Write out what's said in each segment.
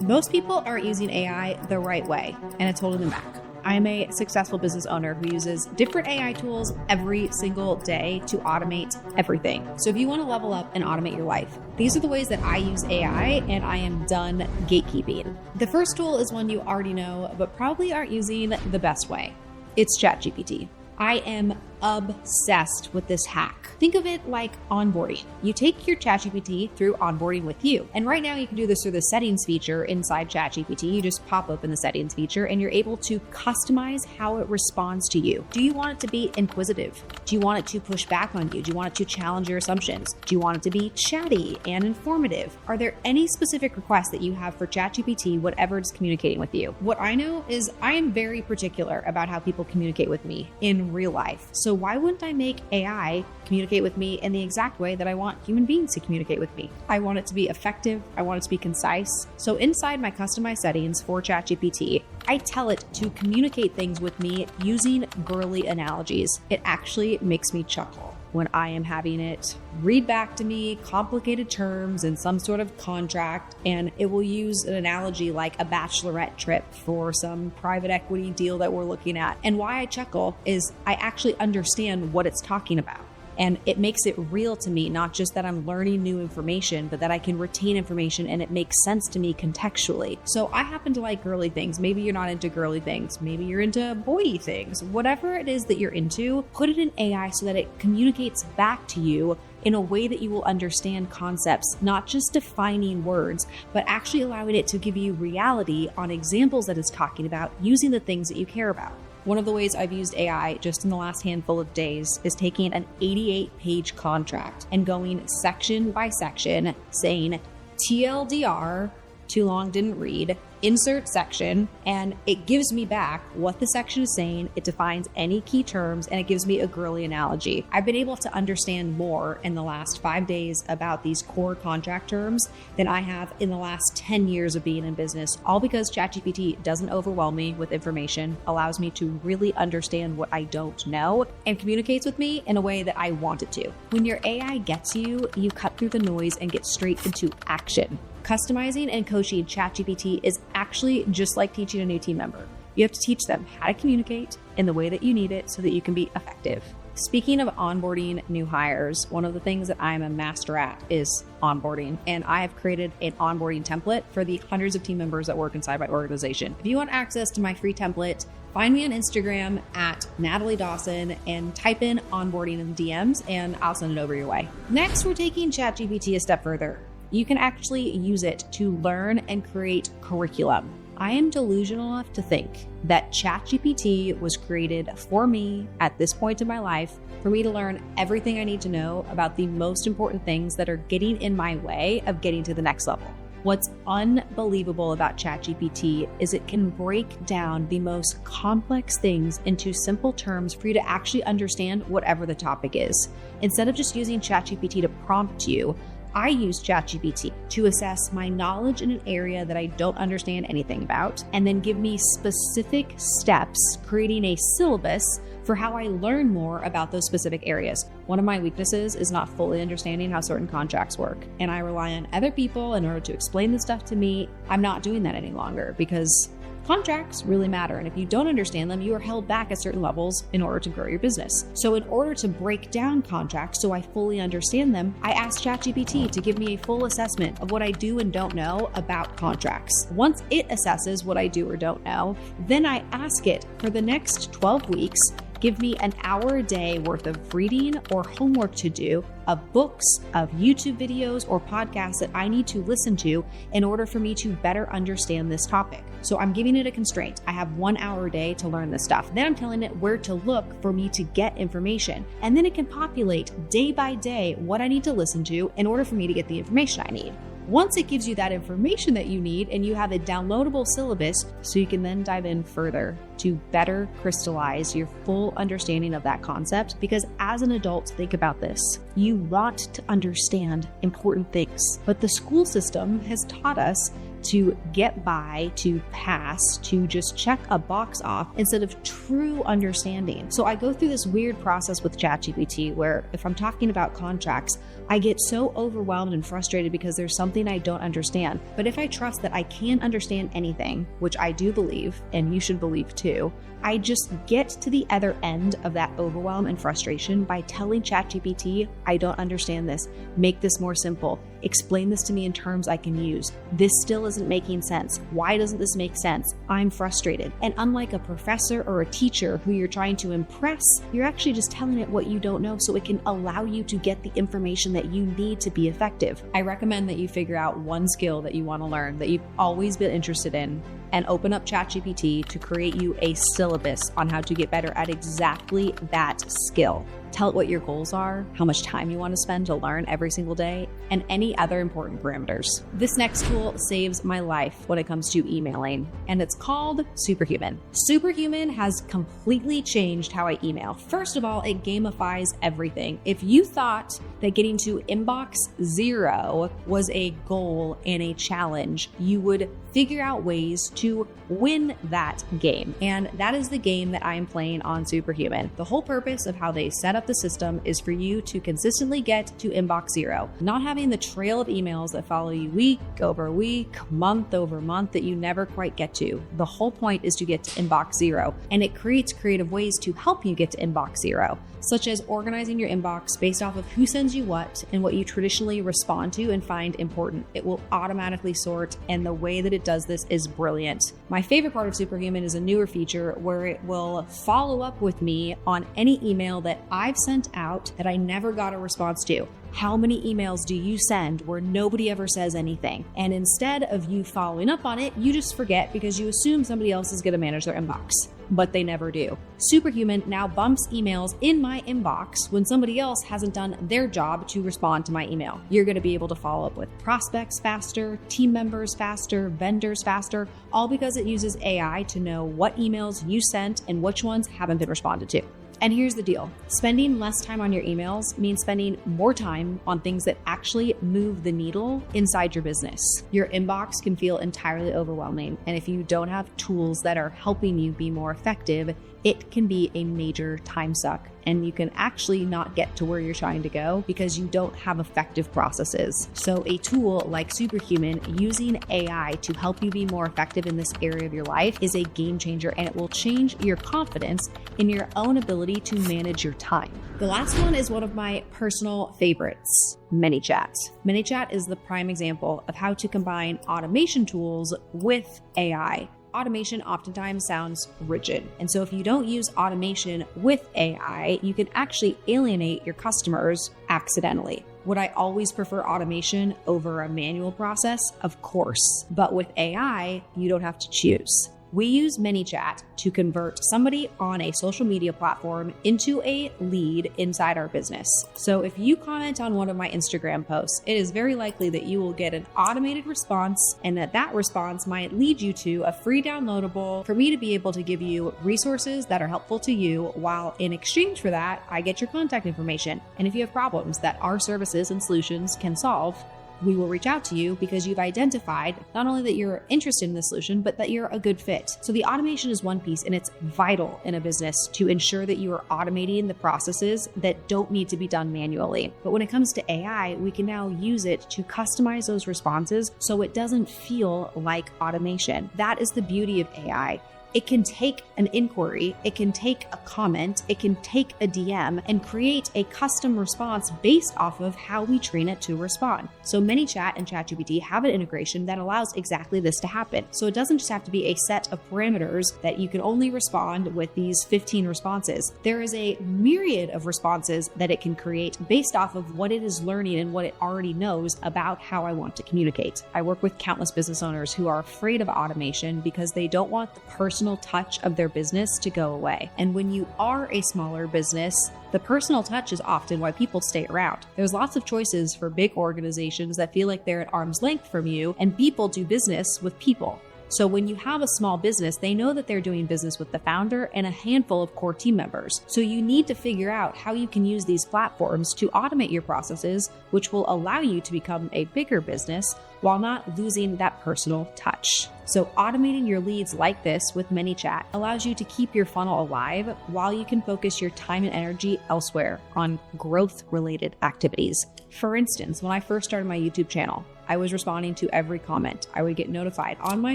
Most people aren't using AI the right way, and it's holding them back. I am a successful business owner who uses different AI tools every single day to automate everything. So if you want to level up and automate your life, these are the ways that I use AI, and I am done gatekeeping. The first tool is one you already know, but probably aren't using the best way. It's ChatGPT. I am obsessed with this hack. Think of it like onboarding. You take your ChatGPT through onboarding with you. And right now you can do this through the settings feature inside ChatGPT. You just pop open the settings feature and you're able to customize how it responds to you. Do you want it to be inquisitive? Do you want it to push back on you? Do you want it to challenge your assumptions? Do you want it to be chatty and informative? Are there any specific requests that you have for ChatGPT, whatever it's communicating with you? What I know is I am very particular about how people communicate with me in real life. So why wouldn't I make AI communicate with me in the exact way that I want human beings to communicate with me? I want it to be effective. I want it to be concise. So inside my customized settings for ChatGPT, I tell it to communicate things with me using girly analogies. It actually makes me chuckle when I am having it read back to me complicated terms in some sort of contract, and it will use an analogy like a bachelorette trip for some private equity deal that we're looking at. And why I chuckle is I actually understand what it's talking about. And it makes it real to me, not just that I'm learning new information, but that I can retain information and it makes sense to me contextually. So I happen to like girly things. Maybe you're not into girly things. Maybe you're into boy things. Whatever it is that you're into, put it in AI so that it communicates back to you in a way that you will understand concepts, not just defining words, but actually allowing it to give you reality on examples that it's talking about using the things that you care about. One of the ways I've used AI just in the last handful of days is taking an 88-page contract and going section by section, saying TLDR, too long, didn't read, insert section, and it gives me back what the section is saying. It defines any key terms and it gives me a girly analogy. I've been able to understand more in the last 5 days about these core contract terms than I have in the last 10 years of being in business, all because ChatGPT doesn't overwhelm me with information, allows me to really understand what I don't know, and communicates with me in a way that I want it to. When your AI gets you, you cut through the noise and get straight into action. Customizing and coaching ChatGPT is actually just like teaching a new team member. You have to teach them how to communicate in the way that you need it so that you can be effective. Speaking of onboarding new hires, one of the things that I'm a master at is onboarding. And I have created an onboarding template for the hundreds of team members that work inside my organization. If you want access to my free template, find me on Instagram at Natalie Dawson and type in onboarding in the DMs and I'll send it over your way. Next, we're taking ChatGPT a step further. You can actually use it to learn and create curriculum. I am delusional enough to think that ChatGPT was created for me at this point in my life, for me to learn everything I need to know about the most important things that are getting in my way of getting to the next level. What's unbelievable about ChatGPT is it can break down the most complex things into simple terms for you to actually understand whatever the topic is. Instead of just using ChatGPT to prompt you, I use ChatGPT to assess my knowledge in an area that I don't understand anything about, and then give me specific steps, creating a syllabus for how I learn more about those specific areas. One of my weaknesses is not fully understanding how certain contracts work, and I rely on other people in order to explain this stuff to me. I'm not doing that any longer because contracts really matter, and if you don't understand them, you are held back at certain levels in order to grow your business. So in order to break down contracts so I fully understand them, I asked ChatGPT to give me a full assessment of what I do and don't know about contracts. Once it assesses what I do or don't know, then I ask it for the next 12 weeks, give me an hour a day worth of reading or homework to do, of books, of YouTube videos or podcasts that I need to listen to in order for me to better understand this topic. So I'm giving it a constraint. I have 1 hour a day to learn this stuff. Then I'm telling it where to look for me to get information. And then it can populate day by day what I need to listen to in order for me to get the information I need. Once it gives you that information that you need and you have a downloadable syllabus, so you can then dive in further to better crystallize your full understanding of that concept. Because as an adult, think about this. You want to understand important things, but the school system has taught us to get by, to pass, to just check a box off instead of true understanding. So I go through this weird process with ChatGPT where if I'm talking about contracts, I get so overwhelmed and frustrated because there's something I don't understand. But if I trust that I can understand anything, which I do believe, and you should believe too, I just get to the other end of that overwhelm and frustration by telling ChatGPT, I don't understand this. Make this more simple. Explain this to me in terms I can use. This still isn't making sense. Why doesn't this make sense? I'm frustrated. And unlike a professor or a teacher who you're trying to impress, you're actually just telling it what you don't know so it can allow you to get the information that you need to be effective. I recommend that you figure out one skill that you want to learn, that you've always been interested in, and open up ChatGPT to create you a syllabus on how to get better at exactly that skill. Tell it what your goals are, how much time you want to spend to learn every single day, and any other important parameters. This next tool saves my life when it comes to emailing, and it's called Superhuman. Superhuman has completely changed how I email. First of all, it gamifies everything. If you thought that getting to inbox 0 was a goal and a challenge, you would figure out ways to win that game. And that is the game that I am playing on Superhuman. The whole purpose of how they set up the system is for you to consistently get to inbox 0, not having the trail of emails that follow you week over week, month over month that you never quite get to. The whole point is to get to inbox 0, and it creates creative ways to help you get to inbox 0, such as organizing your inbox based off of who sends you what and what you traditionally respond to and find important. It will automatically sort, and the way that it does this is brilliant. My favorite part of Superhuman is a newer feature where it will follow up with me on any email that I've sent out that I never got a response to. How many emails do you send where nobody ever says anything? And instead of you following up on it, you just forget because you assume somebody else is going to manage their inbox, but they never do. Superhuman now bumps emails in my inbox when somebody else hasn't done their job to respond to my email. You're going to be able to follow up with prospects faster, team members faster, vendors faster, all because it uses AI to know what emails you sent and which ones haven't been responded to. And here's the deal. Spending less time on your emails means spending more time on things that actually move the needle inside your business. Your inbox can feel entirely overwhelming, and if you don't have tools that are helping you be more effective, it can be a major time suck, and you can actually not get to where you're trying to go because you don't have effective processes. So a tool like Superhuman using AI to help you be more effective in this area of your life is a game changer, and it will change your confidence in your own ability to manage your time. The last one is one of my personal favorites, ManyChat. ManyChat is the prime example of how to combine automation tools with AI. Automation oftentimes sounds rigid. And so if you don't use automation with AI, you can actually alienate your customers accidentally. Would I always prefer automation over a manual process? Of course. But with AI, you don't have to choose. We use ManyChat to convert somebody on a social media platform into a lead inside our business. So if you comment on one of my Instagram posts, it is very likely that you will get an automated response, and that response might lead you to a free downloadable for me to be able to give you resources that are helpful to you, while in exchange for that, I get your contact information. And if you have problems that our services and solutions can solve, we will reach out to you because you've identified not only that you're interested in the solution, but that you're a good fit. So the automation is one piece, and it's vital in a business to ensure that you are automating the processes that don't need to be done manually. But when it comes to AI, we can now use it to customize those responses so it doesn't feel like automation. That is the beauty of AI. It can take an inquiry, it can take a comment, it can take a DM and create a custom response based off of how we train it to respond. So ManyChat and ChatGPT have an integration that allows exactly this to happen. So it doesn't just have to be a set of parameters that you can only respond with these 15 responses. There is a myriad of responses that it can create based off of what it is learning and what it already knows about how I want to communicate. I work with countless business owners who are afraid of automation because they don't want the personal touch of their business to go away. And when you are a smaller business, the personal touch is often why people stay around. There's lots of choices for big organizations that feel like they're at arm's length from you, and people do business with people. So when you have a small business, they know that they're doing business with the founder and a handful of core team members. So you need to figure out how you can use these platforms to automate your processes, which will allow you to become a bigger business while not losing that personal touch. So automating your leads like this with ManyChat allows you to keep your funnel alive while you can focus your time and energy elsewhere on growth-related activities. For instance, when I first started my YouTube channel, I was responding to every comment. I would get notified on my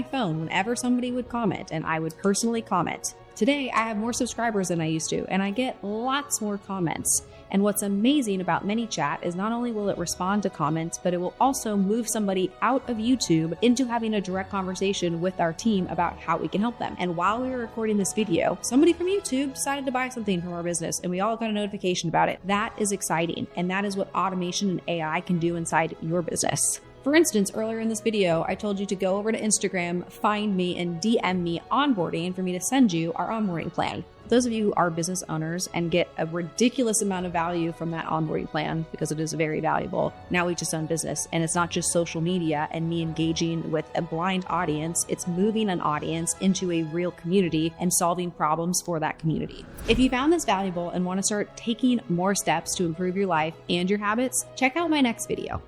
phone whenever somebody would comment, and I would personally comment. Today, I have more subscribers than I used to, and I get lots more comments. And what's amazing about ManyChat is not only will it respond to comments, but it will also move somebody out of YouTube into having a direct conversation with our team about how we can help them. And while we were recording this video, somebody from YouTube decided to buy something from our business, and we all got a notification about it. That is exciting, and that is what automation and AI can do inside your business. For instance, earlier in this video, I told you to go over to Instagram, find me, and DM me onboarding for me to send you our onboarding plan. Those of you who are business owners and get a ridiculous amount of value from that onboarding plan because it is very valuable. Now we've just done business, and it's not just social media and me engaging with a blind audience. It's moving an audience into a real community and solving problems for that community. If you found this valuable and want to start taking more steps to improve your life and your habits, check out my next video.